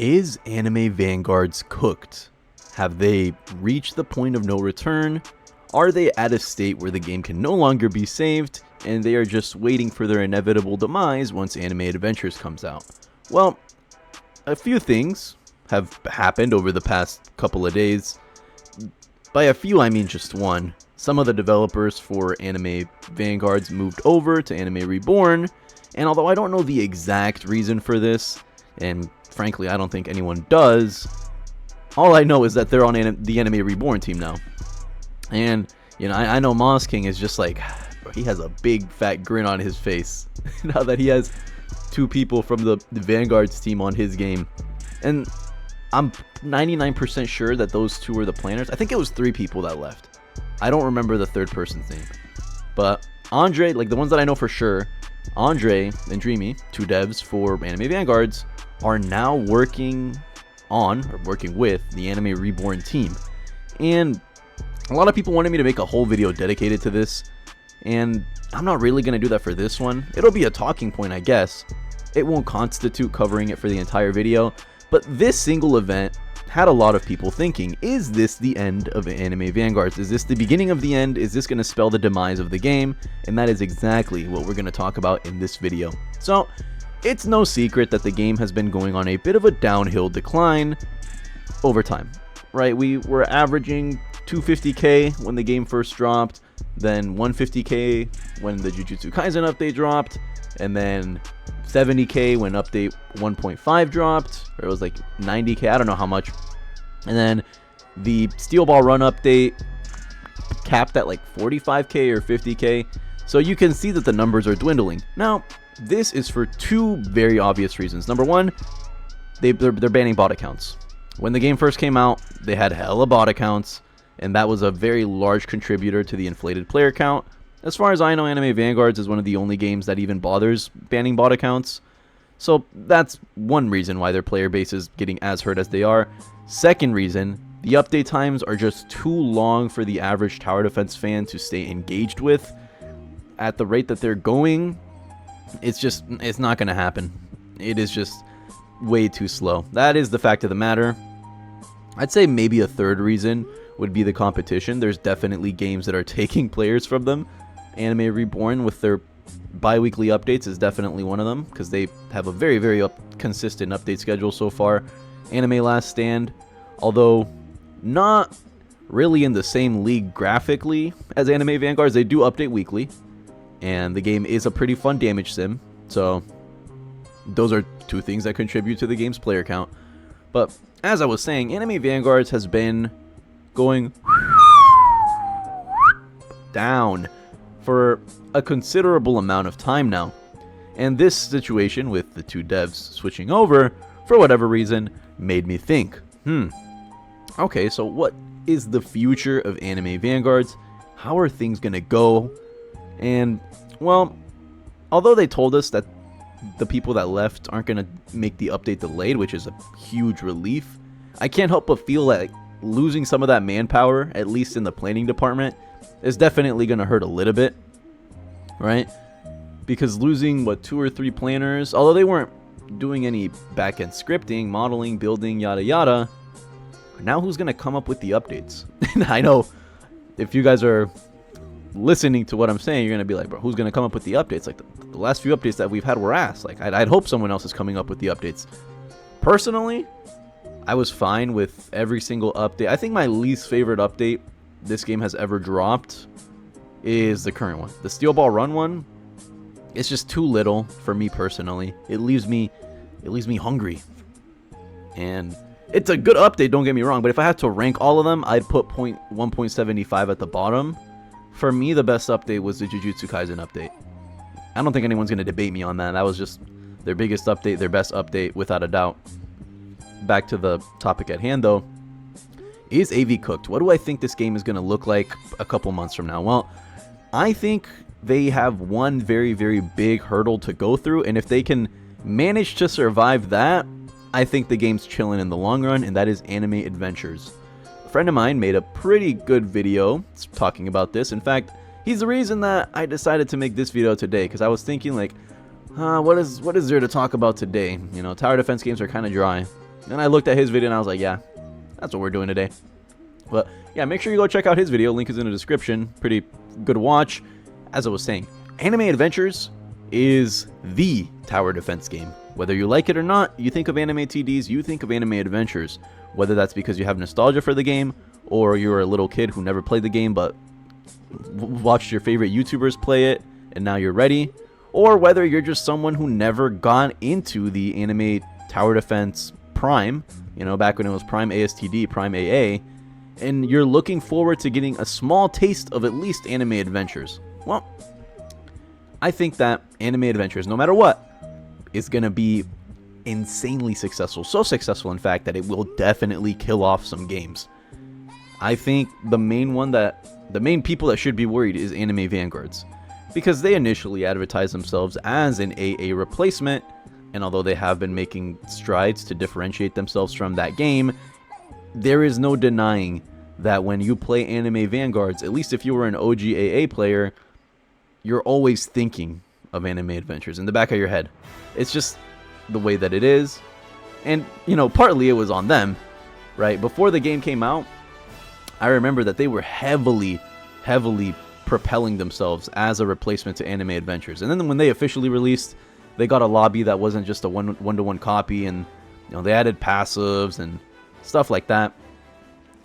Is Anime Vanguards cooked? Have they reached the point of no return? Are they at a state where the game can no longer be saved, and they are just waiting for their inevitable demise once Anime Adventures comes out? Well, a few things have happened over the past couple of days. By a few, I mean just one. Some of the developers for Anime Vanguards moved over to Anime Reborn, and although I don't know the exact reason for this, and frankly I don't think anyone does, all I know is that they're on the Anime Reborn team now. And, you know, I know Moss King is just like, he has a big fat grin on his face now that he has two people from the Vanguards team on his game. And I'm 99% sure that those two were the planners. I think it was 3 people that left. I don't remember the third person's name. But Andre, like the ones that I know for sure, Andre and Dreamy, 2 devs for Anime Vanguards, are now working with the Anime Reborn team. And a lot of people wanted me to make a whole video dedicated to this, and I'm not really going to do that for this one. It'll be a talking point, I guess. It won't constitute covering it for the entire video, but this single event had a lot of people thinking, is this the end of Anime Vanguards? Is this the beginning of the end? Is this going to spell the demise of the game? And that is exactly what we're going to talk about in this video. So, it's no secret that the game has been going on a bit of a downhill decline over time, right? We were averaging 250k when the game first dropped, then 150k when the Jujutsu Kaisen update dropped, and then 70k when update 1.5 dropped, or it was like 90k, I don't know how much. And then the Steel Ball Run update capped at like 45k or 50k. So you can see that the numbers are dwindling. Now, this is for 2 very obvious reasons. Number one, they're banning bot accounts. When the game first came out, they had hella bot accounts, and that was a very large contributor to the inflated player count. As far as I know, Anime Vanguards is one of the only games that even bothers banning bot accounts. So that's one reason why their player base is getting as hurt as they are. Second reason, the update times are just too long for the average tower defense fan to stay engaged with. At the rate that they're going, it's not going to happen. It is just way too slow. That is the fact of the matter. I'd say maybe a third reason would be the competition. There's definitely games that are taking players from them. Anime Reborn with their bi-weekly updates is definitely one of them, because they have a very, very consistent update schedule so far. Anime Last Stand, although not really in the same league graphically as Anime Vanguards, they do update weekly, and the game is a pretty fun damage sim. So those are 2 things that contribute to the game's player count. But as I was saying, Anime Vanguards has been going down for a considerable amount of time now. And this situation with the 2 devs switching over, for whatever reason, made me think, okay, so what is the future of Anime Vanguards? How are things gonna go? And, well, although they told us that the people that left aren't gonna make the update delayed, which is a huge relief, I can't help but feel like losing some of that manpower, at least in the planning department, is definitely gonna hurt a little bit, right? Because losing, 2 or 3 planners, although they weren't doing any back-end scripting, modeling, building, yada yada, now who's gonna come up with the updates? I know if you guys are listening to what I'm saying, you're gonna be like, bro, who's gonna come up with the updates? Like the last few updates that we've had were ass. Like I'd hope someone else is coming up with the updates. Personally, I was fine with every single update. I think my least favorite update this game has ever dropped is the current one. The Steel Ball Run one, it's just too little for me personally. It leaves me hungry. And it's a good update, don't get me wrong, but if I had to rank all of them, I'd put 1.75 at the bottom. For me, the best update was the Jujutsu Kaisen update. I don't think anyone's going to debate me on that. That was just their biggest update, their best update, without a doubt. Back to the topic at hand, though. Is AV cooked? What do I think this game is going to look like a couple months from now? Well, I think they have one very, very big hurdle to go through, and if they can manage to survive that, I think the game's chilling in the long run, and that is Anime Adventures. A friend of mine made a pretty good video talking about this. In fact, he's the reason that I decided to make this video today, because I was thinking, like, what is there to talk about today? You know, tower defense games are kind of dry. And I looked at his video and I was like, yeah, that's what we're doing today. But yeah, make sure you go check out his video. Link is in the description. Pretty good watch. As I was saying, Anime Adventures is the tower defense game. Whether you like it or not, you think of Anime TDs, you think of Anime Adventures. Whether that's because you have nostalgia for the game, or you're a little kid who never played the game but watched your favorite YouTubers play it and now you're ready, or whether you're just someone who never got into the Anime Tower Defense Prime, you know, back when it was Prime ASTD, Prime AA, and you're looking forward to getting a small taste of at least Anime Adventures. Well, I think that Anime Adventures, no matter what, is going to be insanely successful. So successful, in fact, that it will definitely kill off some games. I think the main people that should be worried is Anime Vanguards, because they initially advertised themselves as an AA replacement, and although they have been making strides to differentiate themselves from that game, there is no denying that when you play Anime Vanguards, at least if you were an OG AA player, you're always thinking of Anime Adventures in the back of your head. It's just the way that it is. And, you know, partly it was on them, right? Before the game came out, I remember that they were heavily propelling themselves as a replacement to Anime Adventures. And then when they officially released, they got a lobby that wasn't just a one-to-one copy, and, you know, they added passives and stuff like that.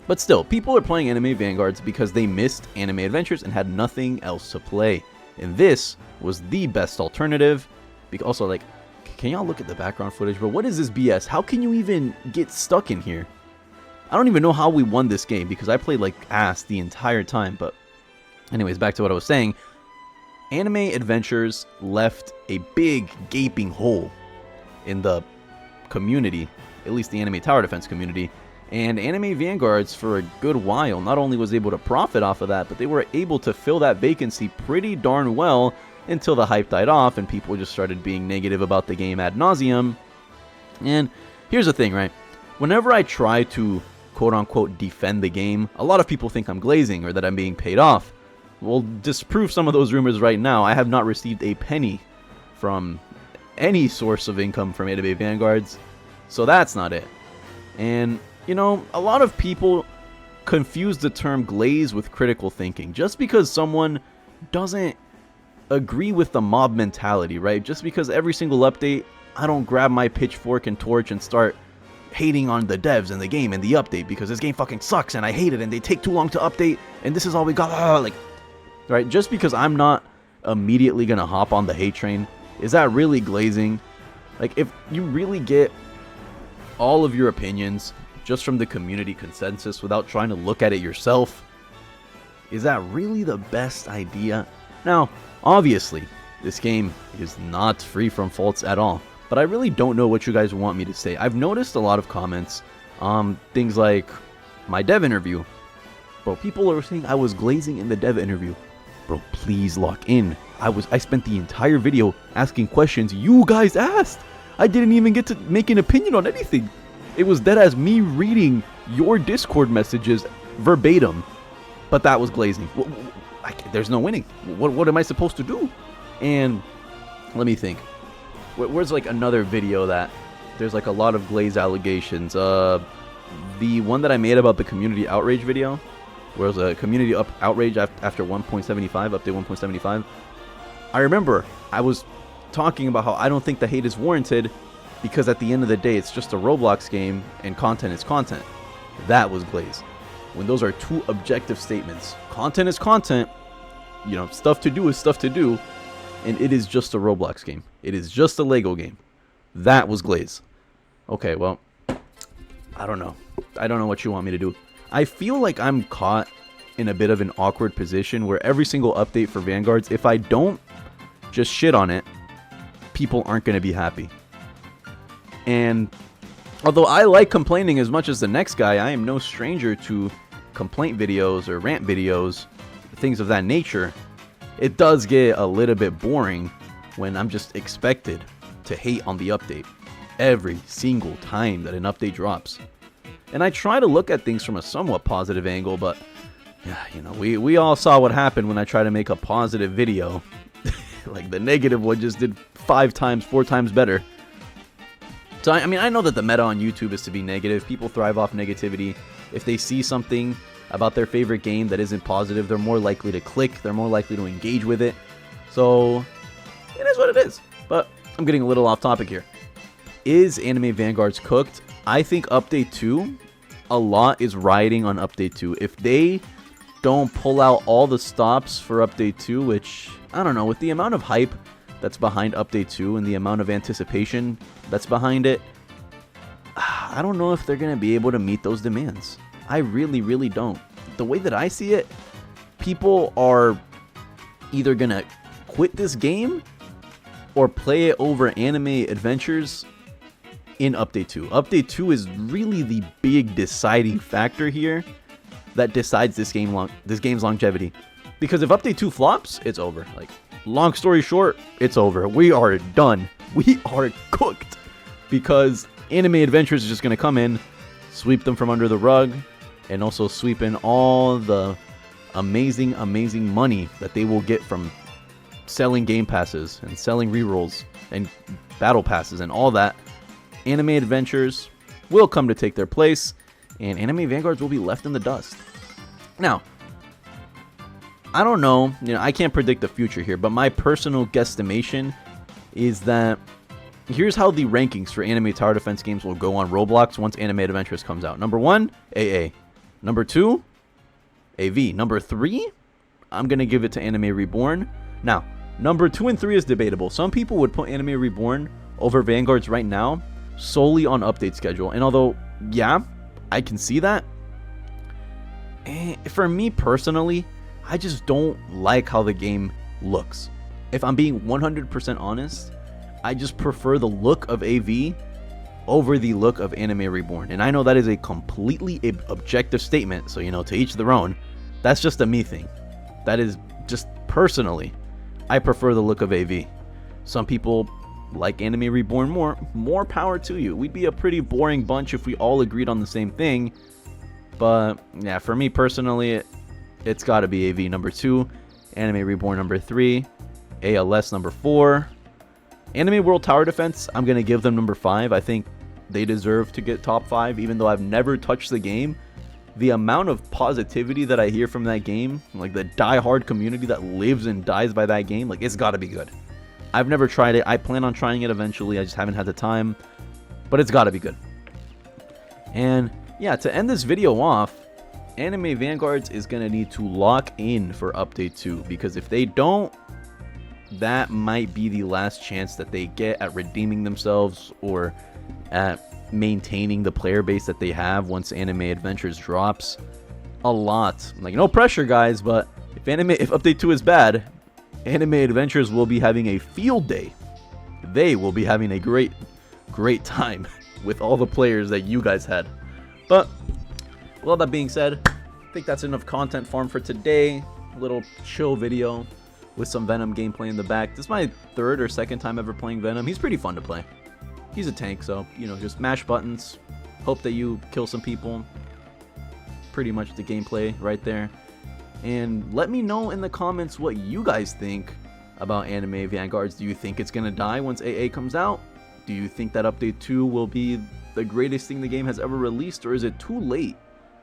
But still, people are playing Anime Vanguards because they missed Anime Adventures and had nothing else to play. And this was the best alternative. Also, like, can y'all look at the background footage, bro? What is this BS? How can you even get stuck in here? I don't even know how we won this game because I played like ass the entire time. But anyways, back to what I was saying. Anime Adventures left a big gaping hole in the community, at least the Anime Tower Defense community. And Anime Vanguards, for a good while, not only was able to profit off of that, but they were able to fill that vacancy pretty darn well until the hype died off and people just started being negative about the game ad nauseum. And here's the thing, right? Whenever I try to quote-unquote defend the game, a lot of people think I'm glazing or that I'm being paid off. Well, disprove some of those rumors right now. I have not received a penny from any source of income from Anime Vanguards, so that's not it. And, you know, a lot of people confuse the term glaze with critical thinking. Just because someone doesn't agree with the mob mentality, right? Just because every single update, I don't grab my pitchfork and torch and start hating on the devs and the game and the update because this game fucking sucks and I hate it and they take too long to update and this is all we got. Like, right? Just because I'm not immediately gonna hop on the hate train, is that really glazing? Like, if you really get all of your opinions just from the community consensus without trying to look at it yourself, is that really the best idea? Now, obviously, this game is not free from faults at all, but I really don't know what you guys want me to say. I've noticed a lot of comments, things like my dev interview. Bro, people are saying I was glazing in the dev interview. Bro, please lock in. I spent the entire video asking questions you guys asked. I didn't even get to make an opinion on anything. It was dead as me reading your Discord messages verbatim, but that was glazing. There's no winning. What am I supposed to do? And let me think. Where's like another video that there's like a lot of glaze allegations? The one that I made about the community outrage video, where it was a community outrage after 1.75, update 1.75. I remember I was talking about how I don't think the hate is warranted because at the end of the day, it's just a Roblox game and content is content. That was glaze. When those are two objective statements, content is content, you know, stuff to do is stuff to do, and it is just a Roblox game. It is just a Lego game. That was glaze. Okay, well, I don't know. I don't know what you want me to do. I feel like I'm caught in a bit of an awkward position where every single update for Vanguards, if I don't just shit on it, people aren't going to be happy. And although I like complaining as much as the next guy, I am no stranger to complaint videos or rant videos, things of that nature. It does get a little bit boring when I'm just expected to hate on the update every single time that an update drops. And I try to look at things from a somewhat positive angle, but yeah, you know, we all saw what happened when I tried to make a positive video. Like the negative one just did 5 times, 4 times better. So, I mean, I know that the meta on YouTube is to be negative. People thrive off negativity. If they see something about their favorite game that isn't positive, they're more likely to click. They're more likely to engage with it. So, it is what it is. But I'm getting a little off topic here. Is Anime Vanguards cooked? I think Update 2, a lot is riding on Update 2. If they don't pull out all the stops for Update 2, which, I don't know, with the amount of hype that's behind Update 2 and the amount of anticipation that's behind it, I don't know if they're going to be able to meet those demands. I really, really don't. The way that I see it, people are either going to quit this game or play it over Anime Adventures in Update 2. Update 2 is really the big deciding factor here that decides this game's longevity. Because if Update 2 flops, it's over. Like, long story short, it's over. We are done. We are cooked. Because Anime Adventures is just going to come in, sweep them from under the rug, and also sweep in all the amazing, amazing money that they will get from selling game passes and selling rerolls and battle passes and all that. Anime Adventures will come to take their place, and Anime Vanguards will be left in the dust. Now, I don't know, I can't predict the future here, but my personal guesstimation is that here's how the rankings for anime tower defense games will go on Roblox once Anime Adventures comes out. Number 1, AA. Number 2, AV. Number 3, I'm going to give it to Anime Reborn. Now, number 2 and 3 is debatable. Some people would put Anime Reborn over Vanguards right now solely on update schedule. And although, yeah, I can see that, for me personally, I just don't like how the game looks. If I'm being 100% honest, I just prefer the look of AV over the look of Anime Reborn. And I know that is a completely objective statement, so, to each their own. That's just a me thing. That is just personally, I prefer the look of AV. Some people like Anime Reborn more power to you. We'd be a pretty boring bunch if we all agreed on the same thing. But yeah, for me personally, it's got to be AV number 2, Anime Reborn number 3, ALS number 4. Anime World Tower Defense, I'm going to give them number 5. I think they deserve to get top 5, even though I've never touched the game. The amount of positivity that I hear from that game, like the die-hard community that lives and dies by that game, like, it's got to be good. I've never tried it. I plan on trying it eventually. I just haven't had the time, but it's got to be good. And yeah, to end this video off, Anime Vanguards is going to need to lock in for Update 2, because if they don't, that might be the last chance that they get at redeeming themselves or at maintaining the player base that they have once Anime Adventures drops. A lot. Like, no pressure, guys, but if Update 2 is bad, Anime Adventures will be having a field day. They will be having a great time with all the players that you guys had. But, with all that being said, I think that's enough content farm for today. A little chill video with some Venom gameplay in the back. This is my 3rd or 2nd time ever playing Venom. He's pretty fun to play. He's a tank, so, just mash buttons. Hope that you kill some people. Pretty much the gameplay right there. And let me know in the comments what you guys think about Anime Vanguards. Do you think it's going to die once AA comes out? Do you think that Update 2 will be the greatest thing the game has ever released, or is it too late?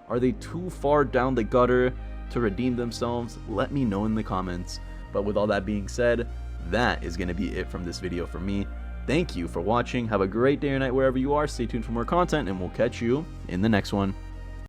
Are they too far down the gutter to redeem themselves? Let me know in the comments. But with all that being said, that is going to be it from this video for me. Thank you for watching. Have a great day or night wherever you are. Stay tuned for more content, and we'll catch you in the next one.